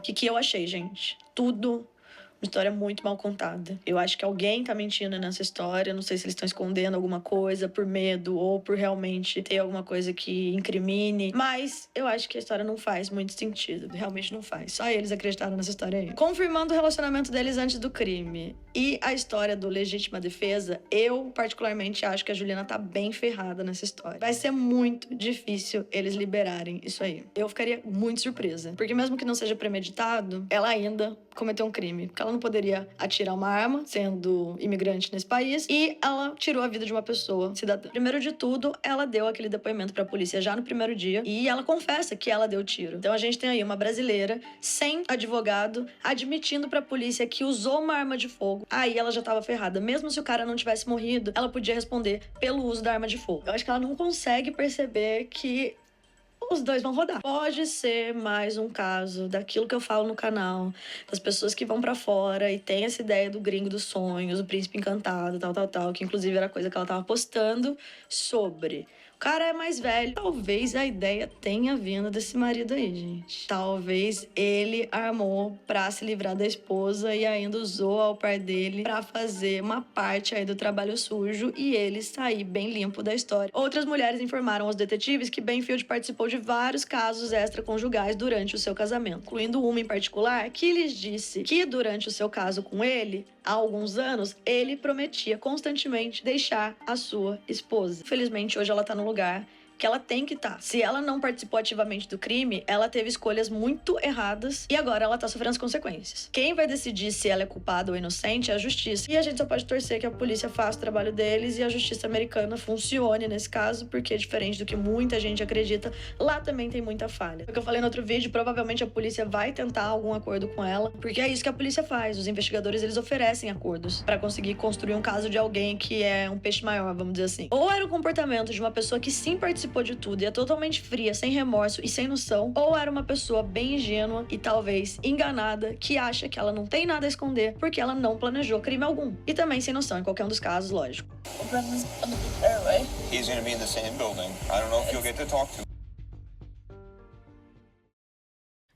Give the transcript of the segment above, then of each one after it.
O que eu achei, gente? Tudo uma história muito mal contada. Eu acho que alguém tá mentindo nessa história. Não sei se eles estão escondendo alguma coisa por medo ou por realmente ter alguma coisa que incrimine. Mas eu acho que a história não faz muito sentido. Realmente não faz. Só eles acreditaram nessa história aí. Confirmando o relacionamento deles antes do crime e a história do legítima defesa, eu particularmente acho que a Juliana tá bem ferrada nessa história. Vai ser muito difícil eles liberarem isso aí. Eu ficaria muito surpresa. Porque mesmo que não seja premeditado, ela ainda cometeu um crime. Porque ela não poderia atirar uma arma, sendo imigrante nesse país, e ela tirou a vida de uma pessoa, cidadã. Primeiro de tudo, ela deu aquele depoimento pra polícia já no primeiro dia, e ela confessa que ela deu tiro. Então a gente tem aí uma brasileira, sem advogado, admitindo pra polícia que usou uma arma de fogo. Aí ela já tava ferrada. Mesmo se o cara não tivesse morrido, ela podia responder pelo uso da arma de fogo. Eu acho que ela não consegue perceber que os dois vão rodar. Pode ser mais um caso daquilo que eu falo no canal, das pessoas que vão pra fora e tem essa ideia do gringo dos sonhos, o príncipe encantado, tal, que inclusive era coisa que ela tava postando sobre. O cara é mais velho. Talvez a ideia tenha vindo desse marido aí, gente. Talvez ele armou pra se livrar da esposa e ainda usou ao par dele pra fazer uma parte aí do trabalho sujo e ele sair bem limpo da história. Outras mulheres informaram aos detetives que Benfield participou de vários casos extraconjugais durante o seu casamento, incluindo uma em particular que lhes disse que durante o seu caso com ele, há alguns anos, ele prometia constantemente deixar a sua esposa. Infelizmente, hoje ela tá no lugar que ela tem que estar. Se ela não participou ativamente do crime, ela teve escolhas muito erradas e agora ela tá sofrendo as consequências. Quem vai decidir se ela é culpada ou inocente é a justiça. E a gente só pode torcer que a polícia faça o trabalho deles e a justiça americana funcione nesse caso, porque diferente do que muita gente acredita, lá também tem muita falha. O que eu falei no outro vídeo, provavelmente a polícia vai tentar algum acordo com ela, porque é isso que a polícia faz. Os investigadores, eles oferecem acordos pra conseguir construir um caso de alguém que é um peixe maior, vamos dizer assim. Ou era o comportamento de uma pessoa que sim participou de tudo e é totalmente fria, sem remorso e sem noção, ou era uma pessoa bem ingênua e talvez enganada, que acha que ela não tem nada a esconder porque ela não planejou crime algum. E também sem noção em qualquer um dos casos, lógico. He's gonna be in the same building. I don't know if you'll get to talk to him.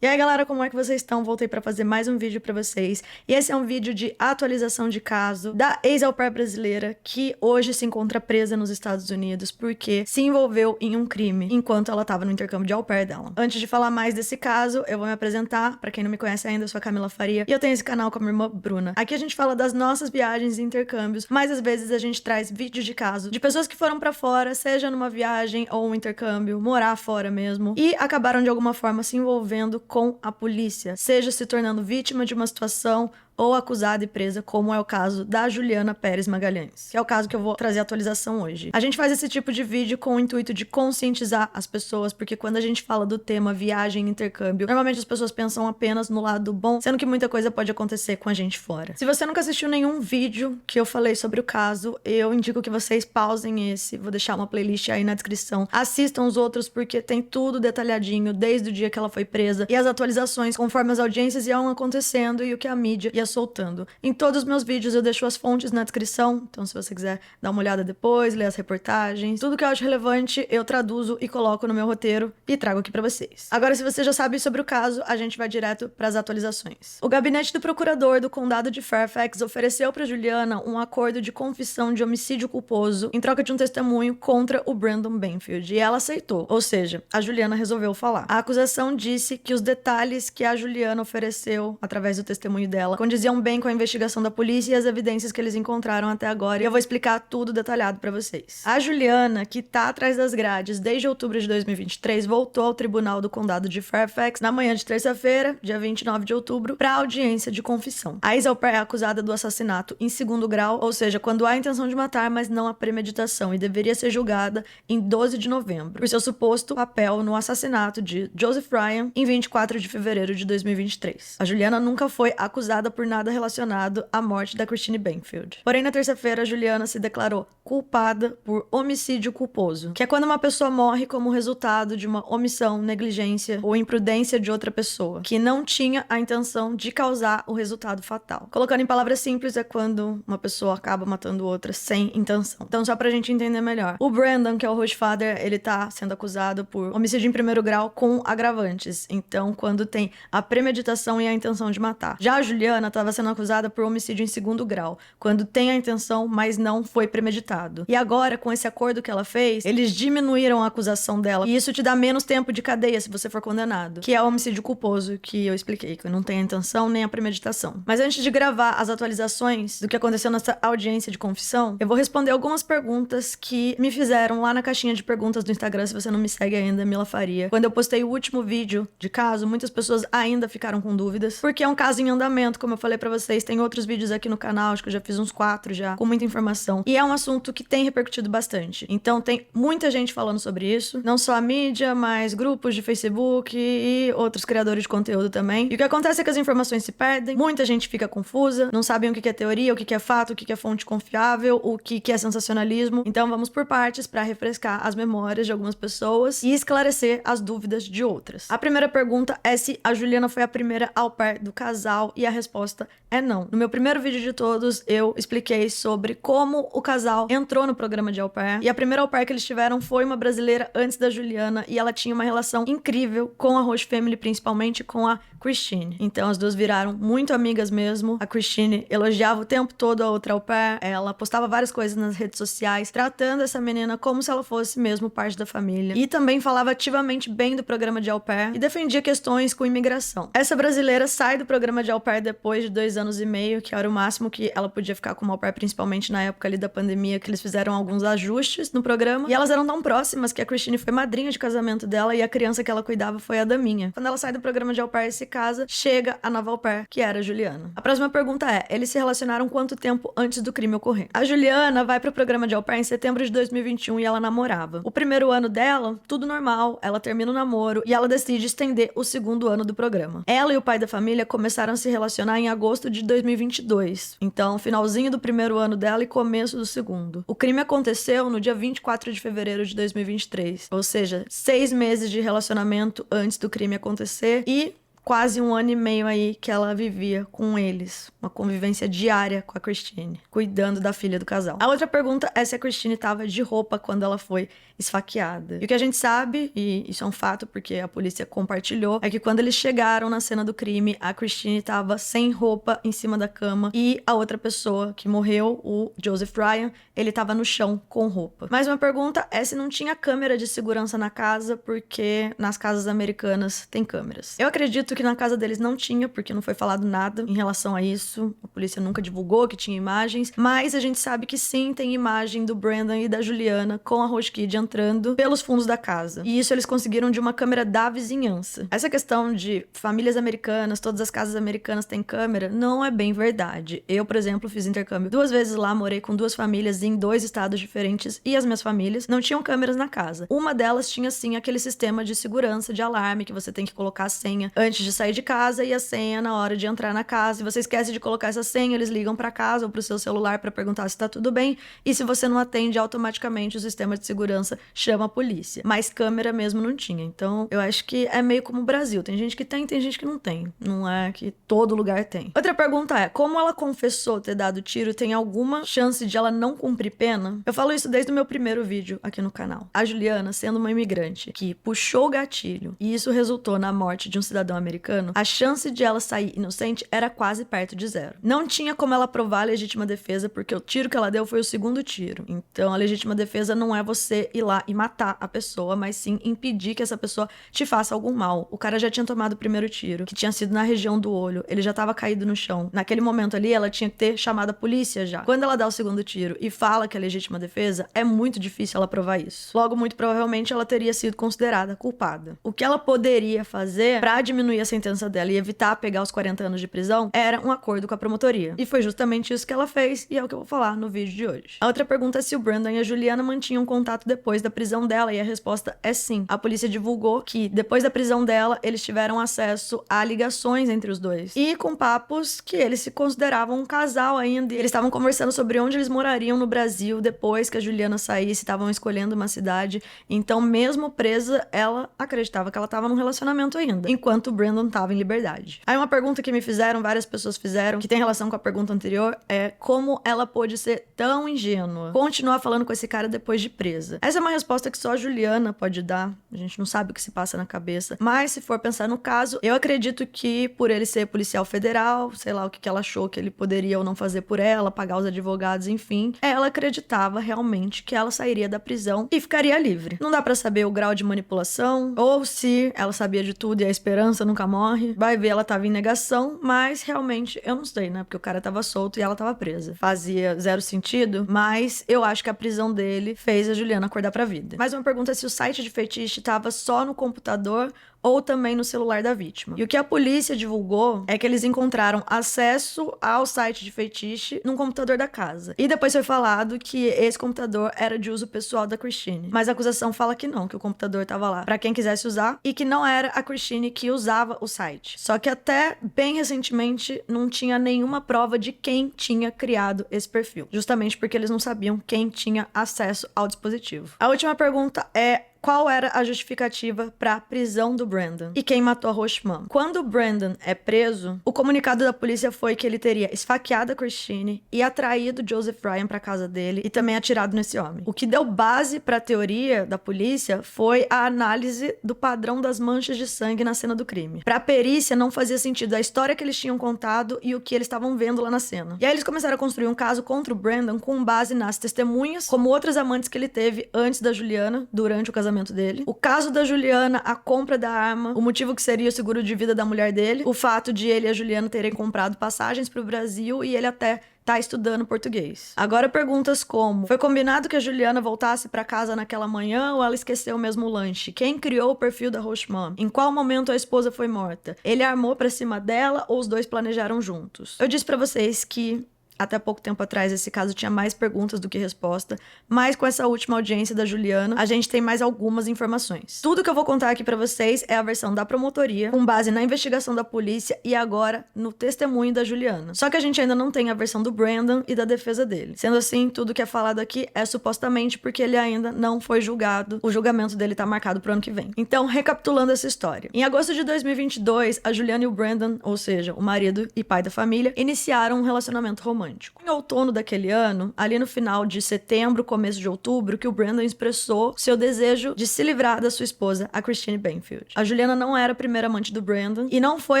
E aí galera, como é que vocês estão? Voltei pra fazer mais um vídeo pra vocês. E esse é um vídeo de atualização de caso da ex-au pair brasileira que hoje se encontra presa nos Estados Unidos porque se envolveu em um crime enquanto ela tava no intercâmbio de au pair dela. Antes de falar mais desse caso, eu vou me apresentar. Pra quem não me conhece ainda, eu sou a Camila Faria e eu tenho esse canal com a minha irmã Bruna. Aqui a gente fala das nossas viagens e intercâmbios, mas às vezes a gente traz vídeos de caso de pessoas que foram pra fora, seja numa viagem ou um intercâmbio, morar fora mesmo, e acabaram de alguma forma se envolvendo com a polícia, seja se tornando vítima de uma situação ou acusada e presa, como é o caso da Juliana Pérez Magalhães, que é o caso que eu vou trazer a atualização hoje. A gente faz esse tipo de vídeo com o intuito de conscientizar as pessoas, porque quando a gente fala do tema viagem e intercâmbio, normalmente as pessoas pensam apenas no lado bom, sendo que muita coisa pode acontecer com a gente fora. Se você nunca assistiu nenhum vídeo que eu falei sobre o caso, eu indico que vocês pausem esse, vou deixar uma playlist aí na descrição. Assistam os outros porque tem tudo detalhadinho, desde o dia que ela foi presa, e as atualizações conforme as audiências iam acontecendo e o que a mídia ia soltando. Em todos os meus vídeos eu deixo as fontes na descrição, então se você quiser dar uma olhada depois, ler as reportagens, tudo que eu acho relevante eu traduzo e coloco no meu roteiro e trago aqui pra vocês. Agora, se você já sabe sobre o caso, a gente vai direto pras atualizações. O gabinete do procurador do condado de Fairfax ofereceu pra Juliana um acordo de confissão de homicídio culposo em troca de um testemunho contra o Brandon Benfield, e ela aceitou, ou seja, a Juliana resolveu falar. A acusação disse que os detalhes que a Juliana ofereceu através do testemunho dela condiziam bem com a investigação da polícia e as evidências que eles encontraram até agora, e eu vou explicar tudo detalhado pra vocês. A Juliana, que tá atrás das grades desde outubro de 2023, voltou ao tribunal do condado de Fairfax na manhã de terça-feira, dia 29 de outubro, pra audiência de confissão. A ex-au pair é acusada do assassinato em segundo grau, ou seja, quando há intenção de matar, mas não há premeditação, e deveria ser julgada em 12 de novembro, por seu suposto papel no assassinato de Joseph Ryan em 24 de fevereiro de 2023. A Juliana nunca foi acusada por nada relacionado à morte da Christine Banfield. Porém, na terça-feira, a Juliana se declarou culpada por homicídio culposo, que é quando uma pessoa morre como resultado de uma omissão, negligência ou imprudência de outra pessoa, que não tinha a intenção de causar o resultado fatal. Colocando em palavras simples, é quando uma pessoa acaba matando outra sem intenção. Então, só pra gente entender melhor. O Brandon, que é o host father, ele tá sendo acusado por homicídio em primeiro grau com agravantes. Então, quando tem a premeditação e a intenção de matar. Já a Juliana estava sendo acusada por homicídio em segundo grau, quando tem a intenção, mas não foi premeditado. E agora, com esse acordo que ela fez, eles diminuíram a acusação dela. E isso te dá menos tempo de cadeia se você for condenado. Que é o homicídio culposo, que eu expliquei, que não tem a intenção nem a premeditação. Mas antes de gravar as atualizações do que aconteceu nessa audiência de confissão, eu vou responder algumas perguntas que me fizeram lá na caixinha de perguntas do Instagram, se você não me segue ainda, Mila Faria. Quando eu postei o último vídeo de caso, muitas pessoas ainda ficaram com dúvidas, porque é um caso em andamento, como eu falei pra vocês, tem outros vídeos aqui no canal, acho que eu já fiz uns 4 já, com muita informação. E é um assunto que tem repercutido bastante. Então tem muita gente falando sobre isso, não só a mídia, mas grupos de Facebook e outros criadores de conteúdo também. E o que acontece é que as informações se perdem, muita gente fica confusa, não sabem o que é teoria, o que é fato, o que é fonte confiável, o que é sensacionalismo. Então vamos por partes pra refrescar as memórias de algumas pessoas e esclarecer as dúvidas de outras. A primeira pergunta é se a Juliana foi a primeira au pair do casal, e a resposta é não. No meu primeiro vídeo de todos, eu expliquei sobre como o casal entrou no programa de au pair, e a primeira au pair que eles tiveram foi uma brasileira antes da Juliana, e ela tinha uma relação incrível com a host family, principalmente com a Christine. Então as duas viraram muito amigas mesmo. A Christine elogiava o tempo todo a outra au pair, ela postava várias coisas nas redes sociais, tratando essa menina como se ela fosse mesmo parte da família, e também falava ativamente bem do programa de au pair e defendia questões com imigração. Essa brasileira sai do programa de au pair depois de 2 anos e meio, que era o máximo que ela podia ficar como au pair, principalmente na época ali da pandemia, que eles fizeram alguns ajustes no programa, e elas eram tão próximas que a Christine foi madrinha de casamento dela, e a criança que ela cuidava foi a Daminha. Quando ela sai do programa de au pair e se casa, chega a nova au pair, que era a Juliana. A próxima pergunta é, eles se relacionaram quanto tempo antes do crime ocorrer? A Juliana vai pro programa de au pair em setembro de 2021 e ela namorava. O primeiro ano dela, tudo normal, ela termina o namoro e ela decide estender o segundo ano do programa. Ela e o pai da família começaram a se relacionar em agosto de 2022. Então, finalzinho do primeiro ano dela e começo do segundo. O crime aconteceu no dia 24 de fevereiro de 2023. Ou seja, 6 meses de relacionamento antes do crime acontecer e quase 1 ano e meio aí que ela vivia com eles. Uma convivência diária com a Christine, cuidando da filha do casal. A outra pergunta é se a Christine estava de roupa quando ela foi esfaqueada. E o que a gente sabe, e isso é um fato porque a polícia compartilhou, é que quando eles chegaram na cena do crime, a Christine estava sem roupa em cima da cama e a outra pessoa que morreu, o Joseph Ryan, ele estava no chão com roupa. Mais uma pergunta é se não tinha câmera de segurança na casa, porque nas casas americanas tem câmeras. Eu acredito que na casa deles não tinha, porque não foi falado nada em relação a isso. A polícia nunca divulgou que tinha imagens, mas a gente sabe que sim, tem imagem do Brandon e da Juliana com a host kid entrando pelos fundos da casa. E isso eles conseguiram de uma câmera da vizinhança. Essa questão de famílias americanas, todas as casas americanas têm câmera, não é bem verdade. Eu, por exemplo, fiz intercâmbio 2 vezes lá, morei com 2 famílias em 2 estados diferentes e as minhas famílias não tinham câmeras na casa. Uma delas tinha sim aquele sistema de segurança, de alarme, que você tem que colocar a senha antes de sair de casa e a senha na hora de entrar na casa. E você esquece de colocar essa senha, eles ligam pra casa ou pro seu celular pra perguntar se tá tudo bem. E se você não atende, automaticamente o sistema de segurança chama a polícia. Mas câmera mesmo não tinha. Então, eu acho que é meio como o Brasil. Tem gente que tem gente que não tem. Não é que todo lugar tem. Outra pergunta é, como ela confessou ter dado tiro, tem alguma chance de ela não cumprir pena? Eu falo isso desde o meu primeiro vídeo aqui no canal. A Juliana, sendo uma imigrante que puxou o gatilho e isso resultou na morte de um cidadão americano, a chance de ela sair inocente era quase perto de 0. Não tinha como ela provar a legítima defesa, porque o tiro que ela deu foi o segundo tiro. Então, a legítima defesa não é você ir lá e matar a pessoa, mas sim impedir que essa pessoa te faça algum mal. O cara já tinha tomado o primeiro tiro, que tinha sido na região do olho, ele já tava caído no chão. Naquele momento ali, ela tinha que ter chamado a polícia já. Quando ela dá o segundo tiro e fala que é legítima defesa, é muito difícil ela provar isso. Logo, muito provavelmente, ela teria sido considerada culpada. O que ela poderia fazer pra diminuir diminuir a sentença dela e evitar pegar os 40 anos de prisão era um acordo com a promotoria. E foi justamente isso que ela fez, e é o que eu vou falar no vídeo de hoje. A outra pergunta é se o Brandon e a Juliana mantinham contato depois da prisão dela, e a resposta é sim. A polícia divulgou que, depois da prisão dela, eles tiveram acesso a ligações entre os dois. E com papos que eles se consideravam um casal ainda. E eles estavam conversando sobre onde eles morariam no Brasil depois que a Juliana saísse, estavam escolhendo uma cidade. Então, mesmo presa, ela acreditava que ela estava num relacionamento ainda, enquanto o Brandon estava em liberdade. Aí uma pergunta que me fizeram, várias pessoas fizeram, que tem relação com a pergunta anterior, é como ela pôde ser tão ingênua, continuar falando com esse cara depois de presa. Essa é uma resposta que só a Juliana pode dar, a gente não sabe o que se passa na cabeça, mas se for pensar no caso, eu acredito que por ele ser policial federal, sei lá o que ela achou que ele poderia ou não fazer por ela, pagar os advogados, enfim, ela acreditava realmente que ela sairia da prisão e ficaria livre. Não dá pra saber o grau de manipulação, ou se ela sabia de tudo e a esperança nunca morre. Vai ver, ela tava em negação, mas realmente eu não sei, né? Porque o cara tava solto e ela tava presa. Fazia zero sentido, mas eu acho que a prisão dele fez a Juliana acordar pra vida. Mais uma pergunta é se o site de fetiche tava só no computador ou também no celular da vítima. E o que a polícia divulgou é que eles encontraram acesso ao site de fetiche num computador da casa. E depois foi falado que esse computador era de uso pessoal da Christine. Mas a acusação fala que não, que o computador tava lá pra quem quisesse usar e que não era a Christine que usava o site. Só que até bem recentemente não tinha nenhuma prova de quem tinha criado esse perfil. Justamente porque eles não sabiam quem tinha acesso ao dispositivo. A última pergunta é: qual era a justificativa para a prisão do Brandon? E quem matou a Rochman? Quando o Brandon é preso, o comunicado da polícia foi que ele teria esfaqueado a Christine e atraído Joseph Ryan para casa dele e também atirado nesse homem. O que deu base para a teoria da polícia foi a análise do padrão das manchas de sangue na cena do crime. Para a perícia não fazia sentido a história que eles tinham contado e o que eles estavam vendo lá na cena. E aí eles começaram a construir um caso contra o Brandon com base nas testemunhas, como outras amantes que ele teve antes da Juliana, durante o casamento dele, o caso da Juliana, a compra da arma, o motivo que seria o seguro de vida da mulher dele, o fato de ele e a Juliana terem comprado passagens pro Brasil e ele até tá estudando português. Agora perguntas como: foi combinado que a Juliana voltasse pra casa naquela manhã ou ela esqueceu mesmo o lanche? Quem criou o perfil da Rochman? Em qual momento a esposa foi morta? Ele armou pra cima dela ou os dois planejaram juntos? Eu disse pra vocês que até pouco tempo atrás, esse caso tinha mais perguntas do que resposta, mas com essa última audiência da Juliana, a gente tem mais algumas informações. Tudo que eu vou contar aqui pra vocês é a versão da promotoria, com base na investigação da polícia e agora no testemunho da Juliana. Só que a gente ainda não tem a versão do Brandon e da defesa dele. Sendo assim, tudo que é falado aqui é supostamente porque ele ainda não foi julgado. O julgamento dele tá marcado pro ano que vem. Então, recapitulando essa história. Em agosto de 2022, a Juliana e o Brandon, ou seja, o marido e pai da família, iniciaram um relacionamento romântico. Em outono daquele ano, ali no final de setembro, começo de outubro, que o Brandon expressou seu desejo de se livrar da sua esposa, a Christine Banfield. A Juliana não era a primeira amante do Brandon e não foi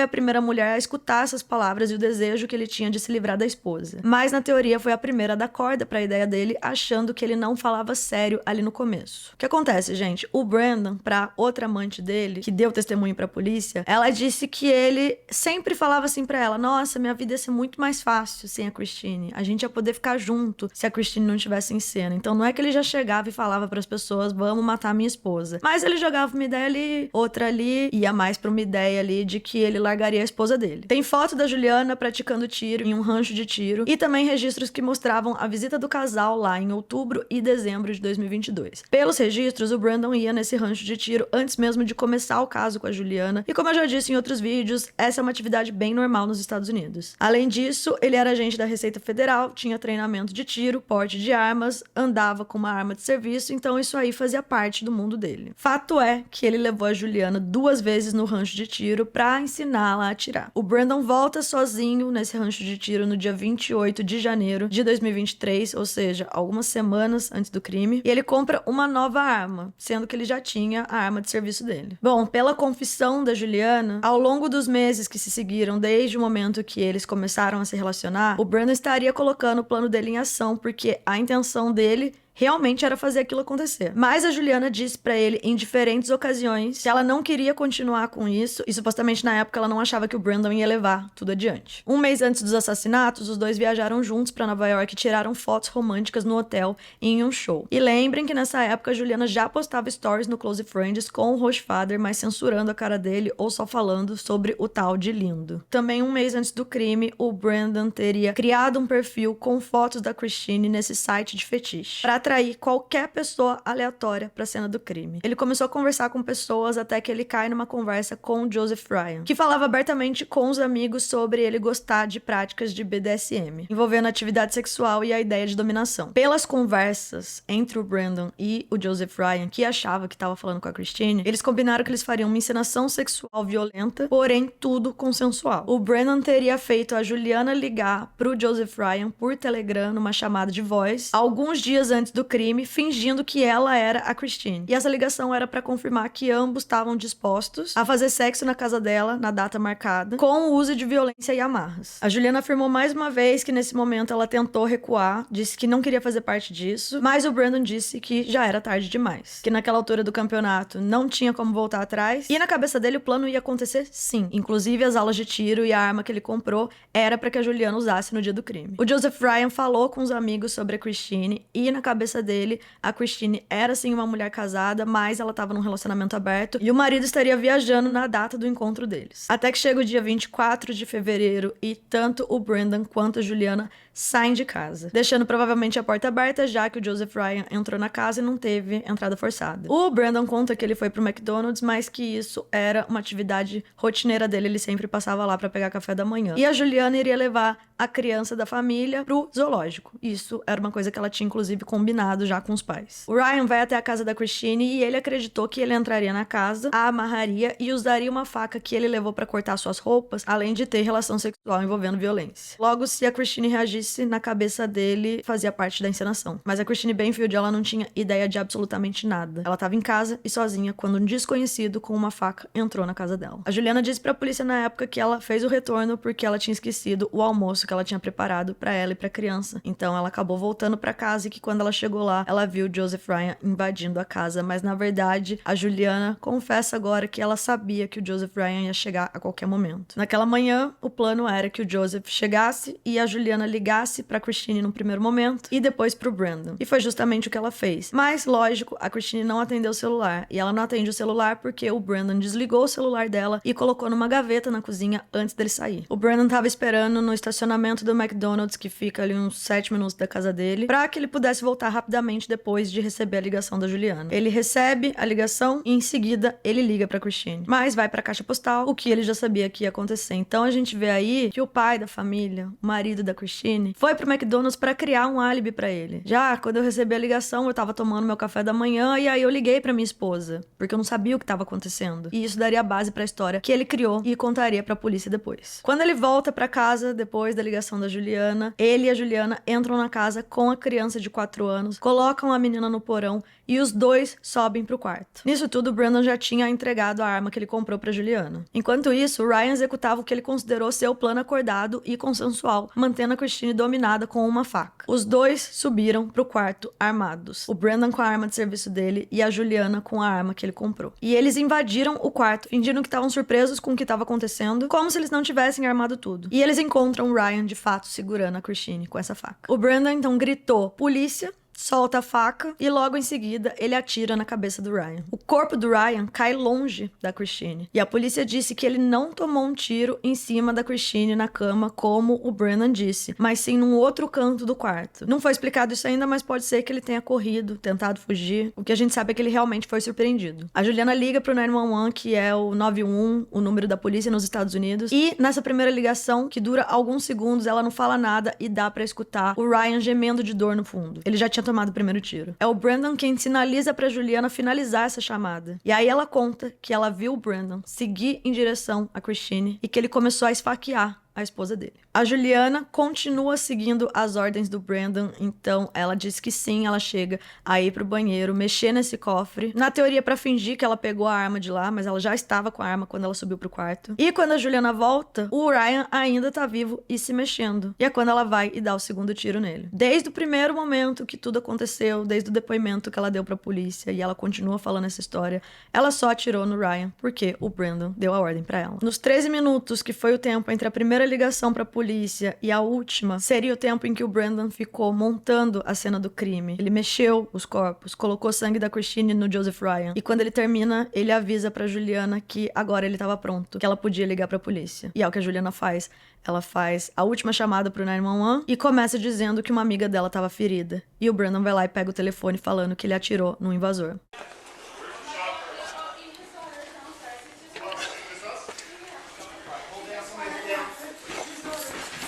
a primeira mulher a escutar essas palavras e o desejo que ele tinha de se livrar da esposa. Mas, na teoria, foi a primeira a dar corda pra ideia dele, achando que ele não falava sério ali no começo. O que acontece, gente? O Brandon, pra outra amante dele, que deu testemunho pra polícia, ela disse que ele sempre falava assim pra ela: nossa, minha vida ia ser muito mais fácil sem a Christine. A gente ia poder ficar junto se a Christine não estivesse em cena. Então não é que ele já chegava e falava pras pessoas: vamos matar minha esposa. Mas ele jogava uma ideia ali, outra ali, ia mais pra uma ideia ali de que ele largaria a esposa dele. Tem foto da Juliana praticando tiro em um rancho de tiro e também registros que mostravam a visita do casal lá em outubro e dezembro de 2022. Pelos registros, o Brandon ia nesse rancho de tiro antes mesmo de começar o caso com a Juliana e, como eu já disse em outros vídeos, essa é uma atividade bem normal nos Estados Unidos. Além disso, ele era agente da Receita Federal, tinha treinamento de tiro, porte de armas, andava com uma arma de serviço, então isso aí fazia parte do mundo dele. Fato é que ele levou a Juliana 2 vezes no rancho de tiro pra ensiná-la a atirar. O Brandon volta sozinho nesse rancho de tiro no dia 28 de janeiro de 2023, ou seja, algumas semanas antes do crime, e ele compra uma nova arma, sendo que ele já tinha a arma de serviço dele. Bom, pela confissão da Juliana, ao longo dos meses que se seguiram desde o momento que eles começaram a se relacionar, o Brandon estaria colocando o plano dele em ação, porque a intenção dele realmente era fazer aquilo acontecer. Mas a Juliana disse pra ele em diferentes ocasiões que ela não queria continuar com isso e supostamente na época ela não achava que o Brandon ia levar tudo adiante. Um mês antes dos assassinatos, os dois viajaram juntos pra Nova York e tiraram fotos românticas no hotel e em um show. E lembrem que nessa época a Juliana já postava stories no Close Friends com o Rochefather, mas censurando a cara dele ou só falando sobre o tal de lindo. Também um mês antes do crime, o Brandon teria criado um perfil com fotos da Christine nesse site de fetiche, pra atrair qualquer pessoa aleatória pra cena do crime. Ele começou a conversar com pessoas até que ele cai numa conversa com o Joseph Ryan, que falava abertamente com os amigos sobre ele gostar de práticas de BDSM, envolvendo atividade sexual e a ideia de dominação. Pelas conversas entre o Brandon e o Joseph Ryan, que achava que estava falando com a Christine, eles combinaram que eles fariam uma encenação sexual violenta, porém tudo consensual. O Brandon teria feito a Juliana ligar pro Joseph Ryan por Telegram numa chamada de voz alguns dias antes do crime, fingindo que ela era a Christine. E essa ligação era pra confirmar que ambos estavam dispostos a fazer sexo na casa dela, na data marcada, com o uso de violência e amarras. A Juliana afirmou mais uma vez que nesse momento ela tentou recuar, disse que não queria fazer parte disso, mas o Brandon disse que já era tarde demais, que naquela altura do campeonato não tinha como voltar atrás, e na cabeça dele o plano ia acontecer sim. Inclusive as aulas de tiro e a arma que ele comprou era pra que a Juliana usasse no dia do crime. O Joseph Ryan falou com os amigos sobre a Christine e na cabeça dele, a Christine era sim uma mulher casada, mas ela tava num relacionamento aberto e o marido estaria viajando na data do encontro deles. Até que chega o dia 24 de fevereiro e tanto o Brandon quanto a Juliana saem de casa, deixando provavelmente a porta aberta, já que o Joseph Ryan entrou na casa e não teve entrada forçada. O Brandon conta que ele foi pro McDonald's, mas que isso era uma atividade rotineira dele, ele sempre passava lá pra pegar café da manhã. E a Juliana iria levar a criança da família pro zoológico. Isso era uma coisa que ela tinha, inclusive, combinado já com os pais. O Ryan vai até a casa da Christine e ele acreditou que ele entraria na casa, a amarraria e usaria uma faca que ele levou pra cortar suas roupas, além de ter relação sexual envolvendo violência. Logo, se a Christine reagisse, na cabeça dele fazia parte da encenação. Mas a Christine Benfield, ela não tinha ideia de absolutamente nada. Ela tava em casa e sozinha quando um desconhecido com uma faca entrou na casa dela. A Juliana disse pra polícia na época que ela fez o retorno porque ela tinha esquecido o almoço que ela tinha preparado pra ela e pra criança. Então ela acabou voltando pra casa e que quando ela chegou lá, ela viu o Joseph Ryan invadindo a casa. Mas na verdade, a Juliana confessa agora que ela sabia que o Joseph Ryan ia chegar a qualquer momento. Naquela manhã, o plano era que o Joseph chegasse e a Juliana ligasse pra Christine no primeiro momento e depois pro Brandon. E foi justamente o que ela fez. Mas, lógico, a Christine não atendeu o celular. E ela não atende o celular porque o Brandon desligou o celular dela e colocou numa gaveta na cozinha antes dele sair. O Brandon tava esperando no estacionamento do McDonald's, que fica ali uns 7 minutos da casa dele, pra que ele pudesse voltar rapidamente depois de receber a ligação da Juliana. Ele recebe a ligação e em seguida ele liga pra Christine. Mas vai pra caixa postal, o que ele já sabia que ia acontecer. Então a gente vê aí que o pai da família, o marido da Christine, foi pro McDonald's pra criar um álibi pra ele. Já quando eu recebi a ligação, eu tava tomando meu café da manhã e aí eu liguei pra minha esposa, porque eu não sabia o que tava acontecendo. E isso daria base pra história que ele criou e contaria pra polícia depois. Quando ele volta pra casa, depois da ligação da Juliana, ele e a Juliana entram na casa com a criança de 4 anos, colocam a menina no porão e os dois sobem pro quarto. Nisso tudo, o Brandon já tinha entregado a arma que ele comprou pra Juliana. Enquanto isso, o Ryan executava o que ele considerou ser o plano acordado e consensual, mantendo a Christine dominada com uma faca. Os dois subiram pro quarto armados. O Brandon com a arma de serviço dele e a Juliana com a arma que ele comprou. E eles invadiram o quarto, fingindo que estavam surpresos com o que estava acontecendo, como se eles não tivessem armado tudo. E eles encontram o Ryan, de fato, segurando a Christine com essa faca. O Brandon, então, gritou: "Polícia!", solta a faca e logo em seguida ele atira na cabeça do Ryan. O corpo do Ryan cai longe da Christine e a polícia disse que ele não tomou um tiro em cima da Christine na cama como o Brandon disse, mas sim num outro canto do quarto. Não foi explicado isso ainda, mas pode ser que ele tenha corrido, tentado fugir. O que a gente sabe é que ele realmente foi surpreendido. A Juliana liga pro 911, que é o 911, o número da polícia nos Estados Unidos, e nessa primeira ligação, que dura alguns segundos, ela não fala nada e dá pra escutar o Ryan gemendo de dor no fundo. Ele já tinha tomado o primeiro tiro. É o Brandon quem sinaliza pra Juliana finalizar essa chamada. E aí ela conta que ela viu o Brandon seguir em direção a Christine e que ele começou a esfaquear a a esposa dele. A Juliana continua seguindo as ordens do Brandon, então ela diz que sim, ela chega a ir pro banheiro, mexer nesse cofre, na teoria pra fingir que ela pegou a arma de lá, mas ela já estava com a arma quando ela subiu pro quarto. E quando a Juliana volta, o Ryan ainda tá vivo e se mexendo. E é quando ela vai e dá o segundo tiro nele. Desde o primeiro momento que tudo aconteceu, desde o depoimento que ela deu pra polícia, e ela continua falando essa história, ela só atirou no Ryan, porque o Brandon deu a ordem pra ela. Nos 13 minutos, que foi o tempo entre a primeira ligação pra polícia e a última, seria o tempo em que o Brandon ficou montando a cena do crime. Ele mexeu os corpos, colocou sangue da Christine no Joseph Ryan, e quando ele termina, ele avisa pra Juliana que agora ele tava pronto, que ela podia ligar pra polícia. E é o que a Juliana faz. Ela faz a última chamada pro 911 e começa dizendo que uma amiga dela tava ferida. E o Brandon vai lá e pega o telefone falando que ele atirou no invasor.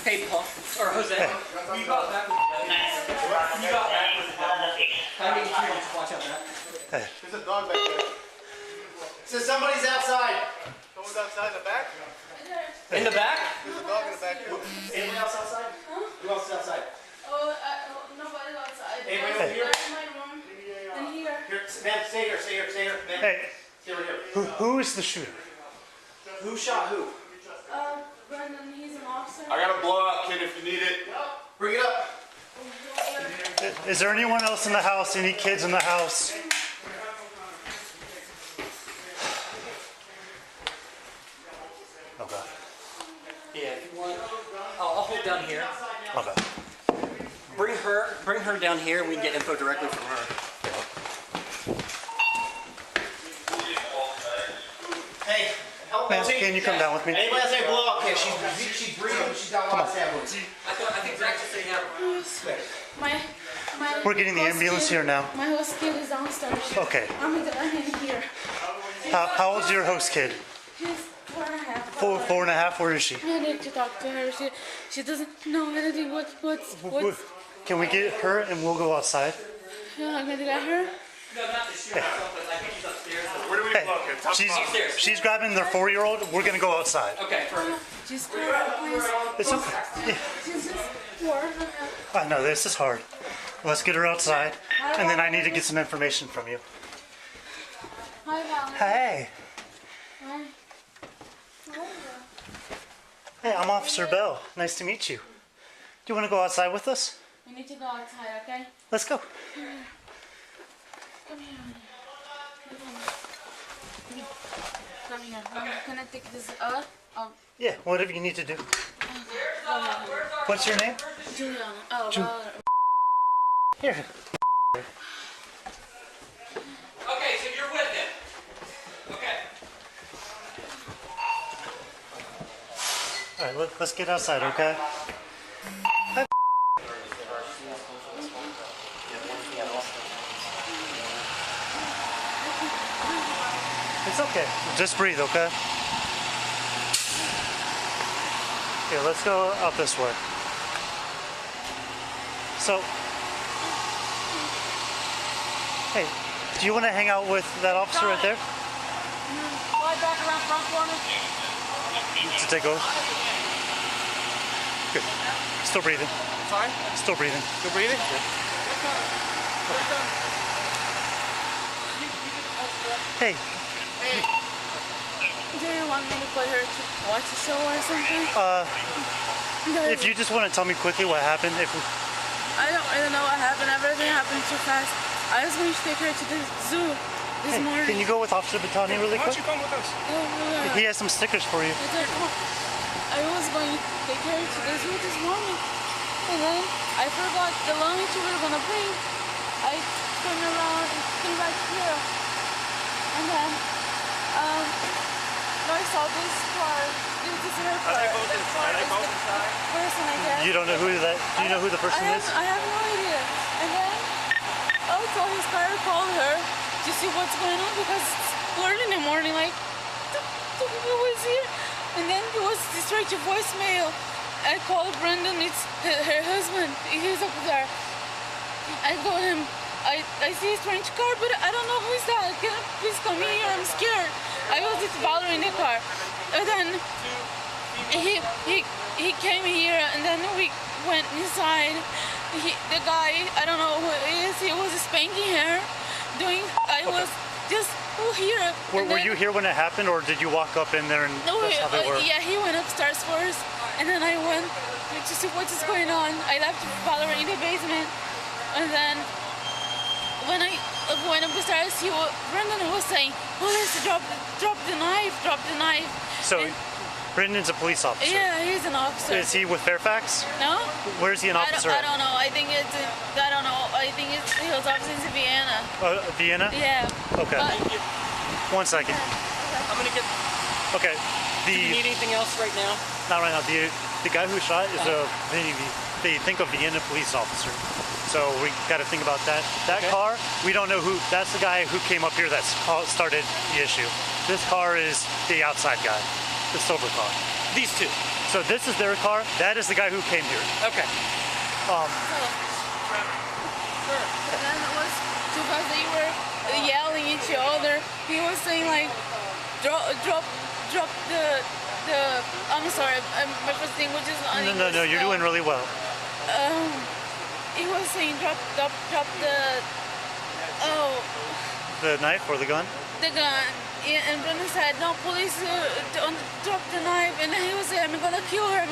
Hey, Paul. Or Jose. You got that. You got that. I need you to watch out that. There's a dog back there. Says somebody's outside. Someone's outside in the back? In the back? There's a dog in the back too. Anyone else outside? Who else is outside? Nobody outside. Anybody over here? That's my room. And here. Here, man, stay here, stay here, stay here. Man, Hey, stay over here. who is the shooter? Who shot who? Brandon, he's an officer. I got a blowout kit if you need it. Bring it up. Is there anyone else in the house? Any kids in the house? Okay. Yeah, if you want. I'll hold down here. Okay. Bring her down here and we can get info directly from her. Hey, help Ma'am, me. can you come down with me? Anybody else have a blowout kit? She's breathing, but she's got a lot of stab wounds. I think Greg just saying that. My We're getting the host ambulance kid- here now. My host kid is downstairs. Okay. I'm in here. How old's your host kid? She's 4.5. Four and a half? Where is she? I need to talk to her. She doesn't know anything. What's Can we get her and we'll go outside? I'm gonna get her. No, not the shooter itself, but I think he's upstairs. Where do we Hey, look? Top she's grabbing their 4-year-old. We're gonna go outside. Okay, perfect. She's 4, please. It's okay. Yeah. She's just 4.5. I know this is hard. Let's get her outside, and then I need to get some information from you. Hi, Val. Hey. Hi. Hey, I'm Officer Bell. Nice to meet you. Do you want to go outside with us? We need to go outside, okay? Let's go. Come here. Come here. I'm gonna take this up. Yeah, whatever you need to do. What's your name? Juliana. Here. Okay, so you're with him. Okay. All right, let's get outside, okay? It's okay. Just breathe, okay? Here, let's go out this way. So, hey, do you want to hang out with that officer right there? Slide back around front corner. To take over? Good. Still breathing. Sorry? Still breathing. Still breathing? Hey, Do you want me to put her to watch a show or something? if you just want to tell me quickly what happened, I don't really know what happened. Everything happened too fast. I was going to take her to the zoo this morning. can you go with Officer Batani really quick? come with us? Oh, yeah. He has some stickers for you. I was going to take her to the zoo this morning. And then I forgot the lunch we were going to bring. I turned around and came back here. And then I saw this car. This is her car. This car is the person, I guess. You don't know who that? Do you know who the person is? I have no idea. And then I saw his car, called her to see what's going on because it's early in the morning, like, who was here? And then he was straight to voicemail. I called Brendan, it's her husband, he's up there. I called him, I see a strange car, but I don't know who is that. Can you please come in here? I'm scared. I was just bothering the car. And then he came here and then we went inside. The guy, I don't know who it is, he was spanking her. I was just here. Were you here when it happened, or did you walk up in there and that's how they were? Yeah, he went upstairs first, and then I went to see what is going on. I left Valerie in the basement, and then when I went upstairs, Brendan was saying, "Police, drop the knife." So, Brendan's a police officer. Yeah, he's an officer. Is he with Fairfax? No? Where's he an officer? I don't know. I think it's he was officer in Vienna. Vienna? Yeah. Okay. 1 second. I'm gonna get. Okay. Do you need anything else right now? Not right now. The guy who shot is they think a Vienna police officer. So we got to think about that. That car, we don't know who. That's the guy who came up here that started the issue. This car is the outside guy, the silver car. These two. So this is their car. That is the guy who came here. Okay. And then it was because they were yelling at each other. He was saying like, drop the. I'm sorry, my first language is not English. No, you're doing really well. He was saying drop the. The knife or the gun? The gun. And Brendan said, no, police, don't drop the knife. And he was saying, I'm gonna kill her. And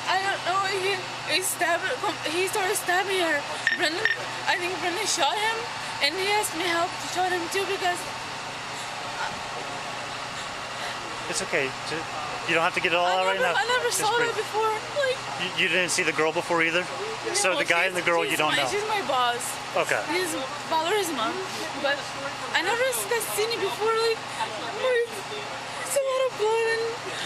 I don't know, he started stabbing her. I think Brendan shot him, and he asked me help to shot him too because... It's okay. You don't have to get it all out right now. I never saw her before. Like, you didn't see the girl before either? So the guy and the girl you don't know? She's my boss. Okay. She's Valerie's mom. But I never seen it before. Like, it's a lot of blood and...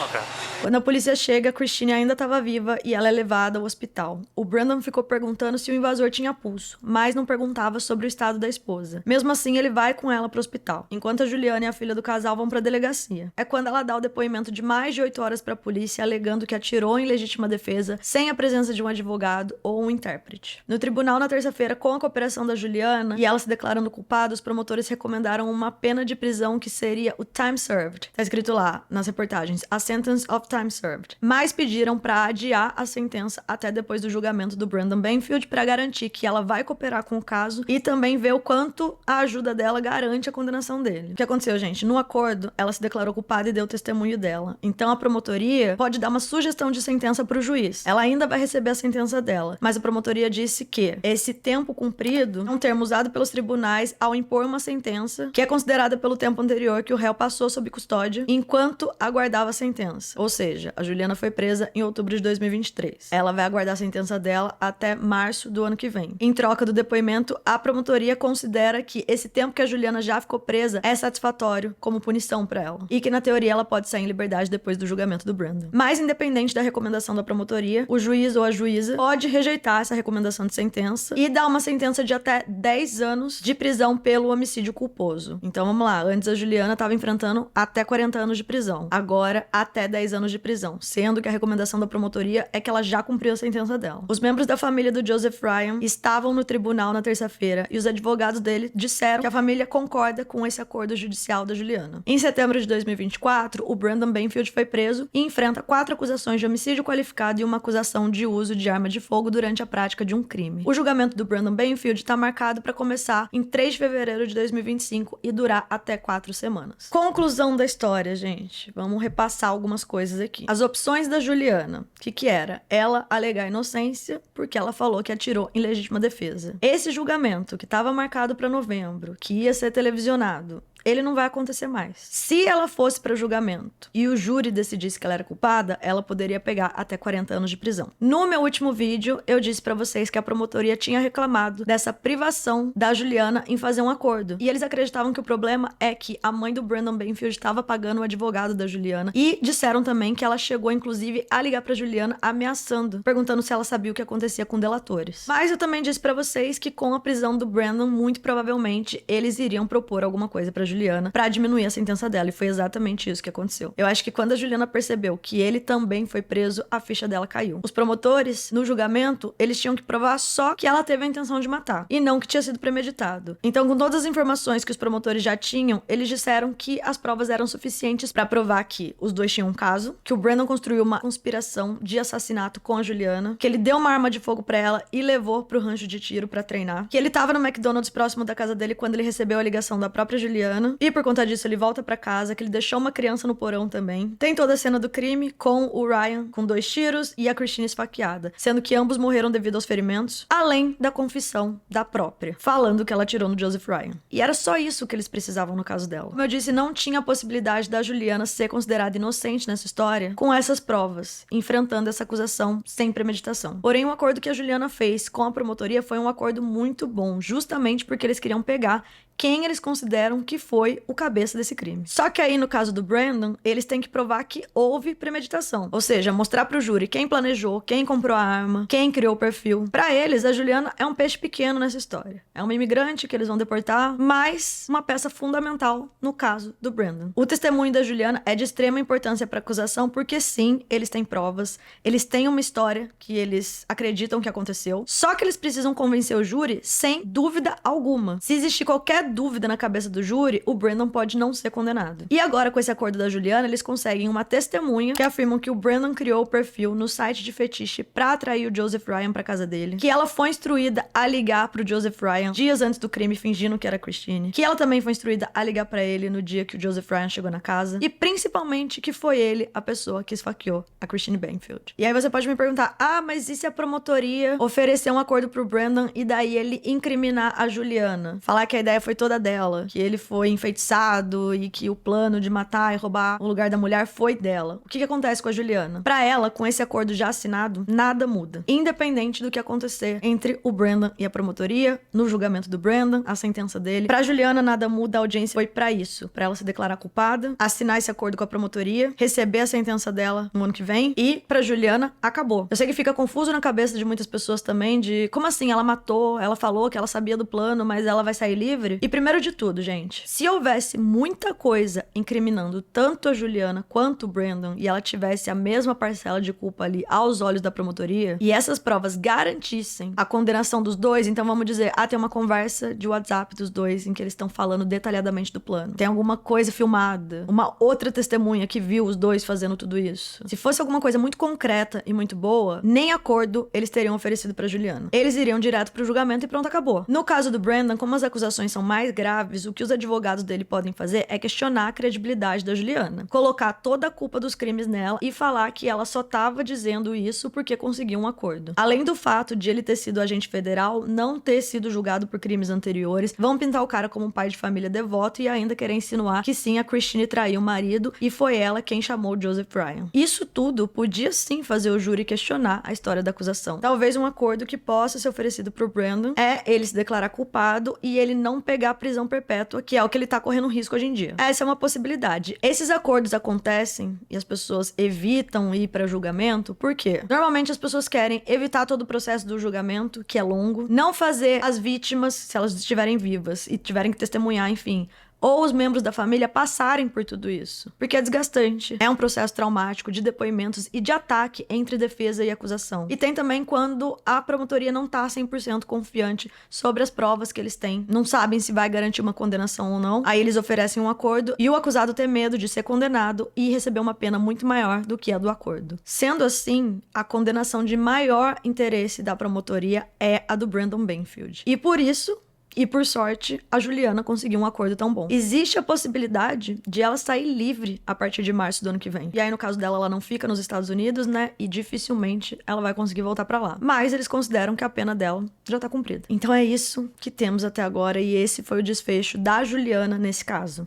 Okay. Quando a polícia chega, Christine ainda estava viva e ela é levada ao hospital. O Brandon ficou perguntando se o invasor tinha pulso, mas não perguntava sobre o estado da esposa. Mesmo assim, ele vai com ela para o hospital, enquanto a Juliana e a filha do casal vão para a delegacia. É quando ela dá o depoimento de mais de 8 horas para a polícia, alegando que atirou em legítima defesa sem a presença de um advogado ou um intérprete. No tribunal, na terça-feira, com a cooperação da Juliana e ela se declarando culpada, os promotores recomendaram uma pena de prisão que seria o time served. Tá escrito lá nas reportagens, a sentence of time served. Mas pediram para adiar a sentença até depois do julgamento do Brandon Benfield para garantir que ela vai cooperar com o caso e também ver o quanto a ajuda dela garante a condenação dele. O que aconteceu, gente? No acordo, ela se declarou culpada e deu testemunho dela. Então a promotoria pode dar uma sugestão de sentença para o juiz. Ela ainda vai receber a sentença dela, mas a promotoria disse que esse tempo cumprido é um termo usado pelos tribunais ao impor uma sentença que é considerada pelo tempo anterior que o réu passou sob custódia enquanto aguardava a sentença. Ou seja, a Juliana foi presa em outubro de 2023. Ela vai aguardar a sentença dela até março do ano que vem. Em troca do depoimento, a promotoria considera que esse tempo que a Juliana já ficou presa é satisfatório como punição para ela. E que, na teoria, ela pode sair em liberdade depois do julgamento do Brandon. Mas, independente da recomendação da promotoria, o juiz ou a juíza pode rejeitar essa recomendação de sentença e dar uma sentença de até 10 anos de prisão pelo homicídio culposo. Então, vamos lá. Antes, a Juliana estava enfrentando até 40 anos de prisão. Agora, até 10 anos de prisão, sendo que a recomendação da promotoria é que ela já cumpriu a sentença dela. Os membros da família do Joseph Ryan estavam no tribunal na terça-feira e os advogados dele disseram que a família concorda com esse acordo judicial da Juliana. Em setembro de 2024, o Brandon Benfield foi preso e enfrenta 4 acusações de homicídio qualificado e uma acusação de uso de arma de fogo durante a prática de um crime. O julgamento do Brandon Benfield está marcado para começar em 3 de fevereiro de 2025 e durar até 4 semanas. Conclusão da história, gente. Vamos repassar algumas coisas aqui. As opções da Juliana. O que era? Ela alegar inocência porque ela falou que atirou em legítima defesa. Esse julgamento, que estava marcado para novembro, que ia ser televisionado, ele não vai acontecer mais. Se ela fosse para julgamento e o júri decidisse que ela era culpada, ela poderia pegar até 40 anos de prisão. No meu último vídeo, eu disse para vocês que a promotoria tinha reclamado dessa privação da Juliana em fazer um acordo. E eles acreditavam que o problema é que a mãe do Brandon Benfield estava pagando o advogado da Juliana e disseram também que ela chegou, inclusive, a ligar para Juliana ameaçando, perguntando se ela sabia o que acontecia com delatores. Mas eu também disse para vocês que com a prisão do Brandon, muito provavelmente, eles iriam propor alguma coisa para Juliana pra diminuir a sentença dela, e foi exatamente isso que aconteceu. Eu acho que quando a Juliana percebeu que ele também foi preso, a ficha dela caiu. Os promotores, no julgamento, eles tinham que provar só que ela teve a intenção de matar, e não que tinha sido premeditado. Então, com todas as informações que os promotores já tinham, eles disseram que as provas eram suficientes pra provar que os dois tinham um caso, que o Brandon construiu uma conspiração de assassinato com a Juliana, que ele deu uma arma de fogo pra ela e levou pro rancho de tiro pra treinar, que ele tava no McDonald's próximo da casa dele quando ele recebeu a ligação da própria Juliana, e por conta disso ele volta pra casa, que ele deixou uma criança no porão também. Tem toda a cena do crime com o Ryan com 2 tiros e a Christine esfaqueada, sendo que ambos morreram devido aos ferimentos, além da confissão da própria, falando que ela atirou no Joseph Ryan. E era só isso que eles precisavam no caso dela. Como eu disse, não tinha a possibilidade da Juliana ser considerada inocente nessa história com essas provas, enfrentando essa acusação sem premeditação. Porém, o acordo que a Juliana fez com a promotoria foi um acordo muito bom, justamente porque eles queriam pegar quem eles consideram que foi o cabeça desse crime. Só que aí, no caso do Brandon, eles têm que provar que houve premeditação. Ou seja, mostrar pro júri quem planejou, quem comprou a arma, quem criou o perfil. Pra eles, a Juliana é um peixe pequeno nessa história. É uma imigrante que eles vão deportar, mas uma peça fundamental no caso do Brandon. O testemunho da Juliana é de extrema importância pra acusação, porque sim, eles têm provas, eles têm uma história que eles acreditam que aconteceu, só que eles precisam convencer o júri sem dúvida alguma. Se existir qualquer dúvida na cabeça do júri, o Brandon pode não ser condenado. E agora, com esse acordo da Juliana, eles conseguem uma testemunha que afirmam que o Brandon criou o perfil no site de fetiche pra atrair o Joseph Ryan pra casa dele, que ela foi instruída a ligar pro Joseph Ryan dias antes do crime, fingindo que era a Christine, que ela também foi instruída a ligar pra ele no dia que o Joseph Ryan chegou na casa, e principalmente que foi ele a pessoa que esfaqueou a Christine Banfield. E aí você pode me perguntar, mas e se a promotoria oferecer um acordo pro Brandon e daí ele incriminar a Juliana? Falar que a ideia foi toda dela, que ele foi enfeitiçado e que o plano de matar e roubar o lugar da mulher foi dela. O que acontece com a Juliana? Pra ela, com esse acordo já assinado, nada muda. Independente do que acontecer entre o Brandon e a promotoria, no julgamento do Brandon, a sentença dele. Pra Juliana, nada muda, a audiência foi pra isso. Pra ela se declarar culpada, assinar esse acordo com a promotoria, receber a sentença dela no ano que vem e pra Juliana, acabou. Eu sei que fica confuso na cabeça de muitas pessoas também de como assim, ela matou, ela falou que ela sabia do plano, mas ela vai sair livre? E primeiro de tudo, gente, se houvesse muita coisa incriminando tanto a Juliana quanto o Brandon e ela tivesse a mesma parcela de culpa ali aos olhos da promotoria e essas provas garantissem a condenação dos dois, então vamos dizer, tem uma conversa de WhatsApp dos dois em que eles estão falando detalhadamente do plano. Tem alguma coisa filmada, uma outra testemunha que viu os dois fazendo tudo isso. Se fosse alguma coisa muito concreta e muito boa, nem acordo eles teriam oferecido pra Juliana. Eles iriam direto pro julgamento e pronto, acabou. No caso do Brandon, como as acusações são mais graves, o que os advogados dele podem fazer é questionar a credibilidade da Juliana, colocar toda a culpa dos crimes nela e falar que ela só tava dizendo isso porque conseguiu um acordo. Além do fato de ele ter sido agente federal, não ter sido julgado por crimes anteriores, vão pintar o cara como um pai de família devoto e ainda querer insinuar que sim, a Christine traiu o marido e foi ela quem chamou o Joseph Ryan. Isso tudo podia sim fazer o júri questionar a história da acusação. Talvez um acordo que possa ser oferecido pro Brandon é ele se declarar culpado e ele não pegar a prisão perpétua, que é o que ele tá correndo risco hoje em dia. Essa é uma possibilidade. Esses acordos acontecem e as pessoas evitam ir pra julgamento, por quê? Normalmente as pessoas querem evitar todo o processo do julgamento, que é longo, não fazer as vítimas, se elas estiverem vivas e tiverem que testemunhar, enfim, ou os membros da família passarem por tudo isso. Porque é desgastante. É um processo traumático de depoimentos e de ataque entre defesa e acusação. E tem também quando a promotoria não tá 100% confiante sobre as provas que eles têm. Não sabem se vai garantir uma condenação ou não. Aí eles oferecem um acordo e o acusado tem medo de ser condenado e receber uma pena muito maior do que a do acordo. Sendo assim, a condenação de maior interesse da promotoria é a do Brandon Banfield. E por isso, e por sorte, a Juliana conseguiu um acordo tão bom. Existe a possibilidade de ela sair livre a partir de março do ano que vem. E aí, no caso dela, ela não fica nos Estados Unidos, né? E dificilmente ela vai conseguir voltar pra lá. Mas eles consideram que a pena dela já tá cumprida. Então é isso que temos até agora e esse foi o desfecho da Juliana nesse caso.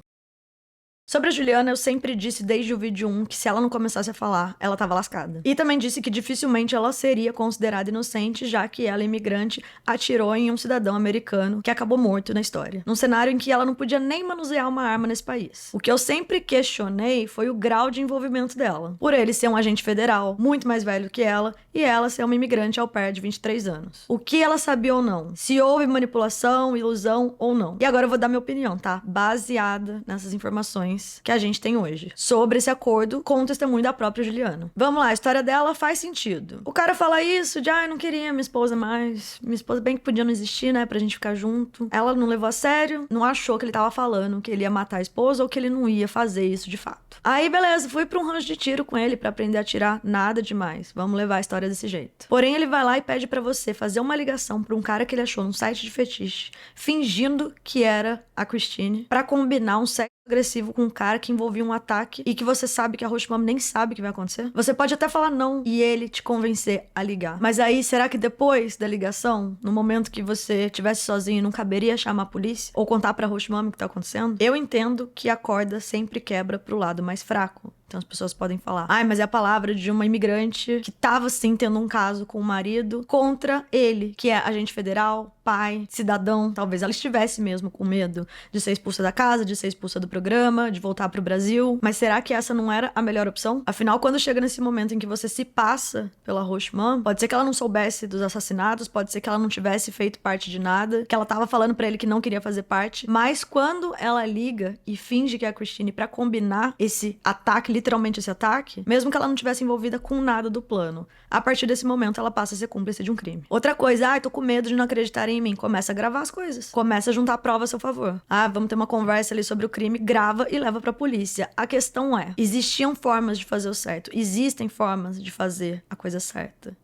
Sobre a Juliana, eu sempre disse desde o vídeo 1 que se ela não começasse a falar, ela tava lascada. E também disse que dificilmente ela seria considerada inocente, já que ela, imigrante, atirou em um cidadão americano que acabou morto na história. Num cenário em que ela não podia nem manusear uma arma nesse país. O que eu sempre questionei foi o grau de envolvimento dela. Por ele ser um agente federal, muito mais velho que ela, e ela ser uma imigrante au pair de 23 anos. O que ela sabia ou não? Se houve manipulação, ilusão ou não. E agora eu vou dar minha opinião, tá? Baseada nessas informações que a gente tem hoje sobre esse acordo com o testemunho da própria Juliana. Vamos lá, a história dela faz sentido. O cara fala isso de, eu não queria minha esposa mais. Minha esposa bem que podia não existir, né, pra gente ficar junto. Ela não levou a sério, não achou que ele tava falando que ele ia matar a esposa ou que ele não ia fazer isso de fato. Aí, beleza, fui pra um rancho de tiro com ele pra aprender a atirar, nada demais. Vamos levar a história desse jeito. Porém, ele vai lá e pede pra você fazer uma ligação pra um cara que ele achou num site de fetiche, fingindo que era a Christine, pra combinar um sexo agressivo com um cara que envolvia um ataque e que você sabe que a Roche Mom nem sabe que vai acontecer. Você pode até falar não e ele te convencer a ligar. Mas aí, será que depois da ligação, no momento que você estivesse sozinho, não caberia chamar a polícia? Ou contar pra Roche Mom o que tá acontecendo? Eu entendo que a corda sempre quebra pro lado mais fraco. Então as pessoas podem falar, mas é a palavra de uma imigrante que tava sim tendo um caso com o marido contra ele, que é agente federal, pai, cidadão. Talvez ela estivesse mesmo com medo de ser expulsa da casa, de ser expulsa do programa, de voltar pro Brasil. Mas será que essa não era a melhor opção? Afinal, quando chega nesse momento em que você se passa pela Roche Mom, pode ser que ela não soubesse dos assassinatos, pode ser que ela não tivesse feito parte de nada, que ela tava falando pra ele que não queria fazer parte. Mas quando ela liga e finge que é a Christine pra combinar esse ataque, literalmente esse ataque, mesmo que ela não tivesse envolvida com nada do plano, a partir desse momento ela passa a ser cúmplice de um crime. Outra coisa, tô com medo de não acreditarem em mim. Começa a gravar as coisas. Começa a juntar prova a seu favor. Vamos ter uma conversa ali sobre o crime, grava e leva pra polícia. A questão é, existiam formas de fazer o certo. Existem formas de fazer a coisa certa.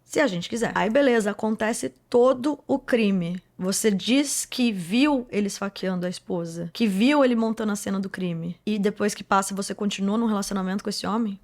Se a gente quiser. Aí beleza, acontece todo o crime. Você diz que viu ele esfaqueando a esposa, que viu ele montando a cena do crime, e depois que passa você continua num relacionamento com esse homem?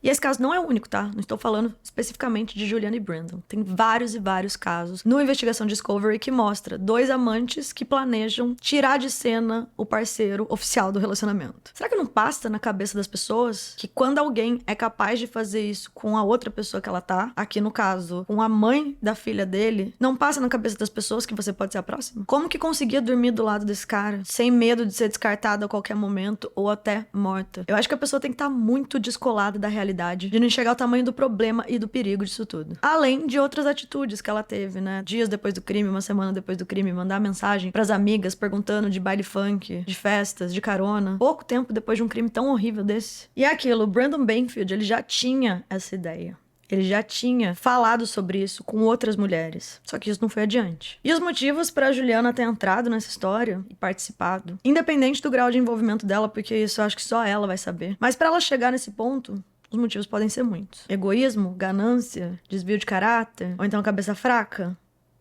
E esse caso não é o único, tá? Não estou falando especificamente de Juliana e Brandon. Tem vários e vários casos no Investigação Discovery que mostra 2 amantes que planejam tirar de cena o parceiro oficial do relacionamento. Será que não passa na cabeça das pessoas que quando alguém é capaz de fazer isso com a outra pessoa que ela tá, aqui no caso, com a mãe da filha dele, não passa na cabeça das pessoas que você pode ser a próxima? Como que conseguia dormir do lado desse cara, sem medo de ser descartada a qualquer momento ou até morta? Eu acho que a pessoa tem que estar muito descolada da realidade, de não enxergar o tamanho do problema e do perigo disso tudo. Além de outras atitudes que ela teve, né? Dias depois do crime, uma semana depois do crime, mandar mensagem pras amigas perguntando de baile funk, de festas, de carona. Pouco tempo depois de um crime tão horrível desse. E é aquilo, o Brandon Banfield, ele já tinha essa ideia. Ele já tinha falado sobre isso com outras mulheres. Só que isso não foi adiante. E os motivos pra Juliana ter entrado nessa história e participado, independente do grau de envolvimento dela, porque isso eu acho que só ela vai saber. Mas pra ela chegar nesse ponto, os motivos podem ser muitos. Egoísmo, ganância, desvio de caráter, ou então cabeça fraca,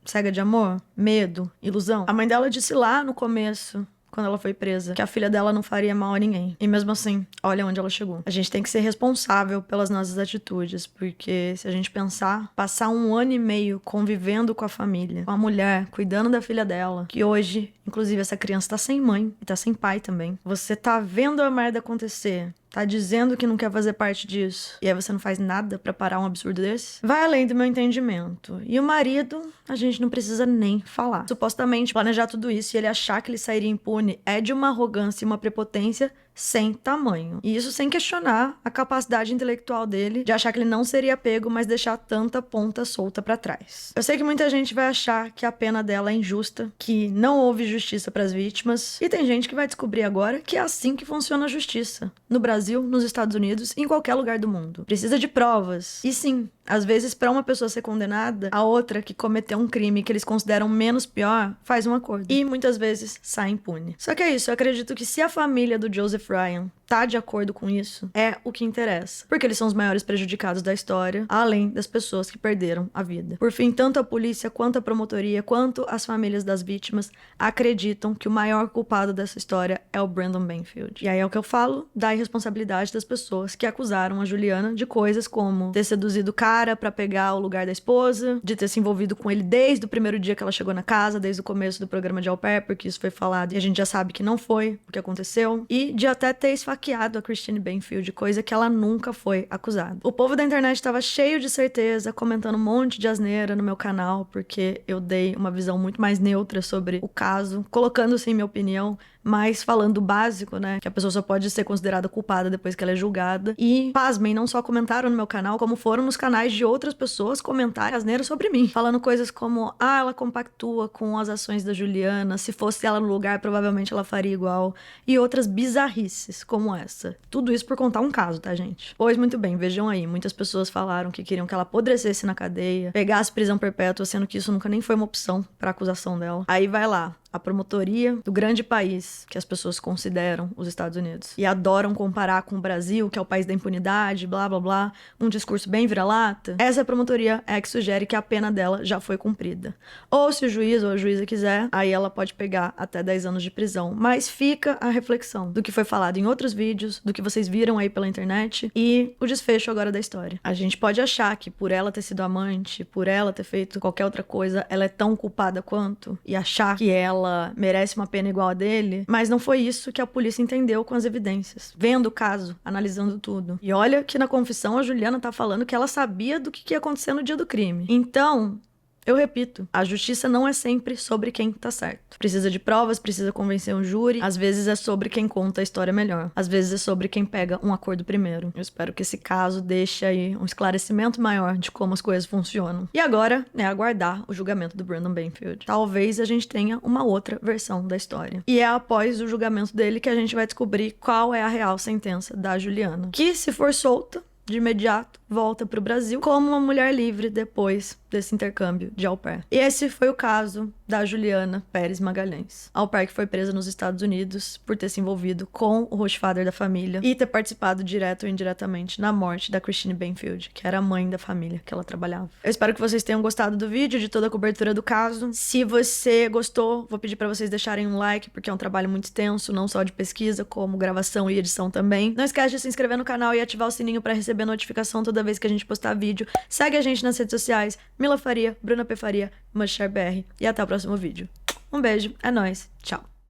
cega de amor, medo, ilusão. A mãe dela disse lá no começo, quando ela foi presa, que a filha dela não faria mal a ninguém. E mesmo assim, olha onde ela chegou. A gente tem que ser responsável pelas nossas atitudes, porque se a gente pensar, passar 1 ano e meio convivendo com a família, com a mulher, cuidando da filha dela, que hoje, inclusive, essa criança tá sem mãe e tá sem pai também. Você tá vendo a merda acontecer, tá dizendo que não quer fazer parte disso, e aí você não faz nada pra parar um absurdo desse? Vai além do meu entendimento. E o marido, a gente não precisa nem falar. Supostamente, planejar tudo isso e ele achar que ele sairia impune é de uma arrogância e uma prepotência sem tamanho. E isso sem questionar a capacidade intelectual dele de achar que ele não seria pego, mas deixar tanta ponta solta pra trás. Eu sei que muita gente vai achar que a pena dela é injusta, que não houve justiça pras vítimas, e tem gente que vai descobrir agora que é assim que funciona a justiça. No Brasil, nos Estados Unidos e em qualquer lugar do mundo. Precisa de provas. E sim, às vezes pra uma pessoa ser condenada, a outra que cometeu um crime que eles consideram menos pior, faz um acordo. E muitas vezes sai impune. Só que é isso, eu acredito que se a família do Joseph Ryan tá de acordo com isso é o que interessa, porque eles são os maiores prejudicados da história, além das pessoas que perderam a vida. Por fim, tanto a polícia, quanto a promotoria, quanto as famílias das vítimas acreditam que o maior culpado dessa história é o Brandon Banfield. E aí é o que eu falo da irresponsabilidade das pessoas que acusaram a Juliana de coisas como ter seduzido o cara pra pegar o lugar da esposa, de ter se envolvido com ele desde o primeiro dia que ela chegou na casa, desde o começo do programa de au pair, porque isso foi falado e a gente já sabe que não foi o que aconteceu, e de até ter esfaqueado a Christine Banfield, coisa que ela nunca foi acusada. O povo da internet estava cheio de certeza, comentando um monte de asneira no meu canal, porque eu dei uma visão muito mais neutra sobre o caso, colocando sim minha opinião, mas falando o básico, né, que a pessoa só pode ser considerada culpada depois que ela é julgada. E, pasmem, não só comentaram no meu canal, como foram nos canais de outras pessoas comentarem asneira sobre mim, falando coisas como, ela compactua com as ações da Juliana, se fosse ela no lugar, provavelmente ela faria igual, e outras bizarrices como essa. Tudo isso por contar um caso, tá, gente? Pois muito bem, vejam aí, muitas pessoas falaram que queriam que ela apodrecesse na cadeia, pegasse prisão perpétua, sendo que isso nunca nem foi uma opção pra acusação dela. Aí vai lá, a promotoria do grande país que as pessoas consideram os Estados Unidos e adoram comparar com o Brasil, que é o país da impunidade, blá blá blá, um discurso bem vira-lata. Essa promotoria é que sugere que a pena dela já foi cumprida. Ou se o juiz ou a juíza quiser, aí ela pode pegar até 10 anos de prisão. Mas fica a reflexão do que foi falado em outros vídeos, do que vocês viram aí pela internet e o desfecho agora da história. A gente pode achar que por ela ter sido amante, por ela ter feito qualquer outra coisa, ela é tão culpada quanto e achar que ela merece uma pena igual a dele, mas não foi isso que a polícia entendeu com as evidências, vendo o caso, analisando tudo. E olha que na confissão a Juliana tá falando que ela sabia do que ia acontecer no dia do crime. Então, eu repito, a justiça não é sempre sobre quem tá certo. Precisa de provas, precisa convencer um júri, às vezes é sobre quem conta a história melhor, às vezes é sobre quem pega um acordo primeiro. Eu espero que esse caso deixe aí um esclarecimento maior de como as coisas funcionam. E agora é aguardar o julgamento do Brandon Banfield. Talvez a gente tenha uma outra versão da história. E é após o julgamento dele que a gente vai descobrir qual é a real sentença da Juliana, que, se for solta, de imediato volta pro Brasil como uma mulher livre depois desse intercâmbio de au pair. E esse foi o caso da Juliana Pérez Magalhães, au pair que foi presa nos Estados Unidos por ter se envolvido com o host-father da família e ter participado direto ou indiretamente na morte da Christine Banfield, que era a mãe da família que ela trabalhava. Eu espero que vocês tenham gostado do vídeo, de toda a cobertura do caso. Se você gostou, vou pedir pra vocês deixarem um like, porque é um trabalho muito extenso, não só de pesquisa, como gravação e edição também. Não esquece de se inscrever no canal e ativar o sininho pra receber notificação toda vez que a gente postar vídeo. Segue a gente nas redes sociais, Mila Faria, Bruna P. Faria, MushShareBR, e até o próximo vídeo. Um beijo, é nóis, tchau!